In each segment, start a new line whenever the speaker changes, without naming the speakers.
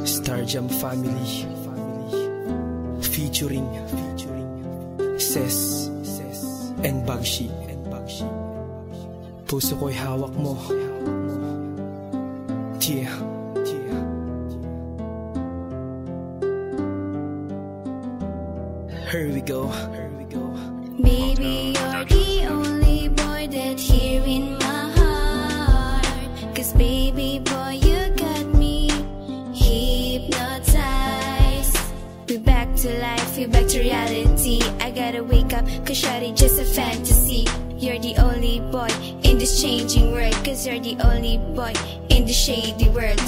Starjam Family featuring Ses and Bagshi. Puso ko'y hawak mo. Yeah. Here we go.
Baby, you're the only boy that here in my heart. 'Cause baby boy, you got me hypnotized. We back to life, we back to reality. I gotta wake up, 'cause shawty just a fantasy. You're the only boy in this changing world. 'Cause you're the only boy in the shady world.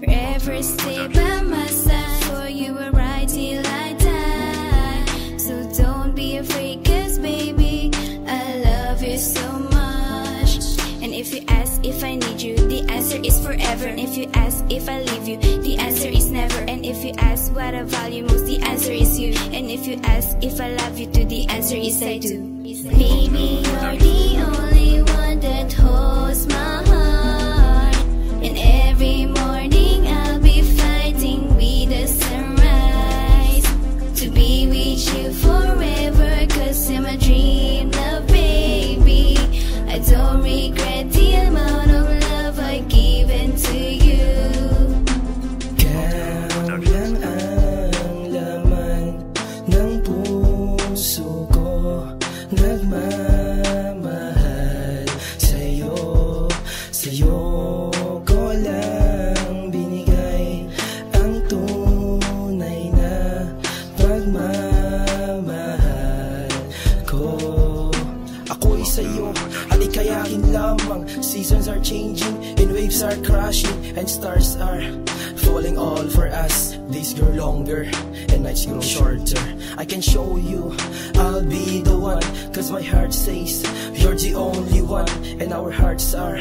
Forever stay by my side, for you will ride till I die. So don't be afraid, 'cause baby, I love you so much. And if you ask if I need you, the answer is forever. And if you ask if I leave you, the answer is never. And if you ask what I value most, the answer is you. And if you ask if I love you too, the answer is I do. Baby, you're the only one that holds my heart. And every morning I'll be fighting with the sunrise to be with you forever. 'Cause you're my dream love, baby. I don't regret the amount of love I've given to you.
Ganyan ang laman ng puso ko, nagmamahal sa'yo. Sa'yo ko lang binigay ang tunay na pagmamahal ko. Ako'y sa'yo at ikayakin lamang. Seasons are changing and waves are crashing and stars are falling all for us. Days grow longer and nights grow shorter. I can show you I'll be the one, 'cause my heart says you're the only one. And our hearts are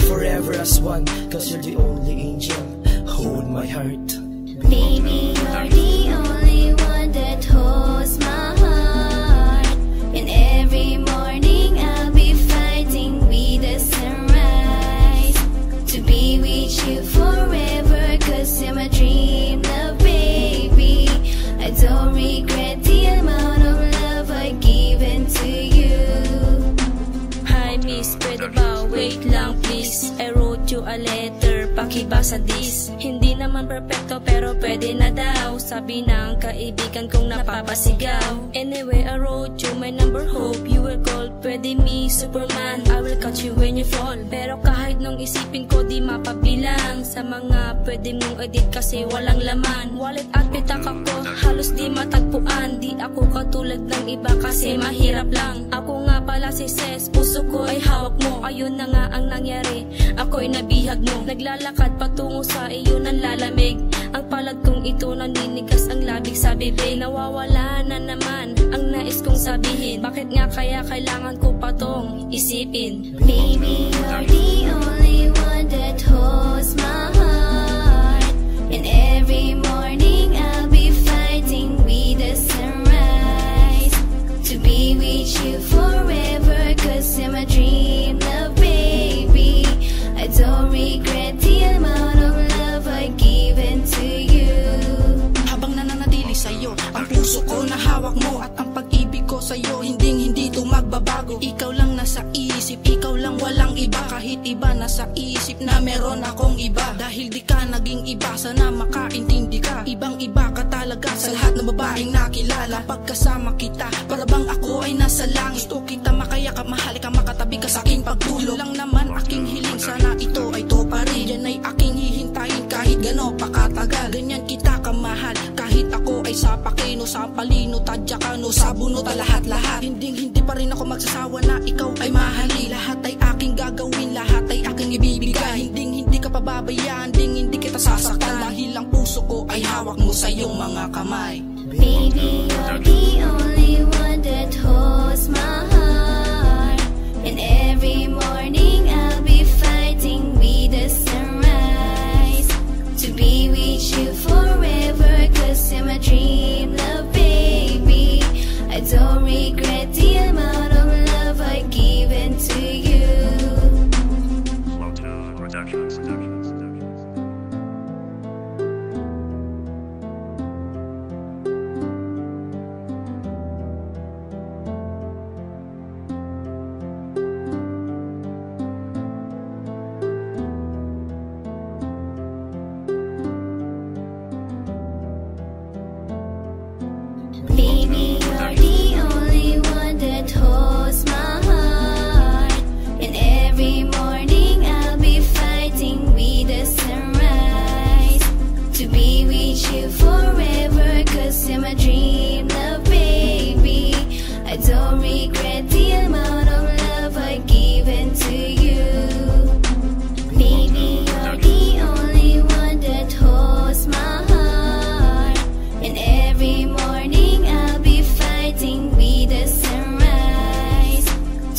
forever as one, 'cause you're the only angel. Hold my heart.
Baby, you're the only one that holds my heart. And every morning I'll be fighting with the sunrise to be with you forever. 'Cause you're my dream love, baby. I don't regret the amount of love I've given to you.
Hi miss, pwede ba wait lang please? I wrote you a letter, pakibasa this. Hindi naman perfecto pero pwede na daw, sabi ng kaibigan kong napapasigaw. Anyway, I wrote you my number, hope you will call. Pwede me, Superman, I will catch you when you fall. Pero kahit nung isipin ko di mapabilang sa mga pwede mong edit kasi walang laman. Wallet at pitak ako, halos di matagpuan. Di ako katulad ng iba kasi mahirap lang. Ako nga pala si Ses, puso ko ay hawak mo. Ayun na nga ang nangyari, ako'y nabihag mo. Naglalakad patungo sa iyo ng lalamig. Ang palad kong ito naninigas ang labig sa bibig. Nawawala na naman ang nais kong sabihin. Bakit nga kaya kailangan ko pa tong isipin?
Baby, you're the only one that holds my heart. And every morning I'll be fighting with the sunrise to be with you forever. 'Cause you're my dream love, baby. I don't regret the amount of love I've given to you.
Habang nananatili sa'yo ang puso ko na hawak mo, at ang pag-ibig ko sa'yo hindi to magbabago. Ikaw lang nasa isip, ikaw lang walang iba. Kahit iba nasa isip na meron akong iba. Dahil di ka naging iba, sana makaintindi ka. Ibang iba ka talaga sa lahat ng babaeng nakilala. Pagkasama kita, para bang ako ay nasa langit. Gusto kita makayakap, mahalik ka, makatabi ka sa aking pagtulog. Yun lang naman aking hiling, sana ito ay to pa rin. Yan ay aking hihintayin kahit gano pa katagal. Ganyan kita kamahal, kahit ako ay sa pakino, sa palino, tadyakano, sa bunot, lahat-lahat. Hindi pa rin ako magsasawa na ikaw ay mahali. Lahat ay aking gagawin, lahat ay aking ibibigay. Hindi ka pababayaan, hindi kita sasaktan. Dahil ang puso ko ay hawak mo sa iyong mga kamay.
Baby, you're the only one that holds my heart. And every morning I'll be fighting with the sunrise to be with you forever. 'Cause you're my dream love, baby. I don't regret the amount of love I've given to you. you forever, cause you're my dream love, baby. I don't regret the amount of love I've given to you. Baby, you're the only one that holds my heart. And every morning I'll be fighting with the sunrise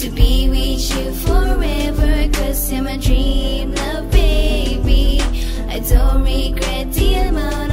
to be with you forever, cause you're my dream love, baby. I don't regret the amount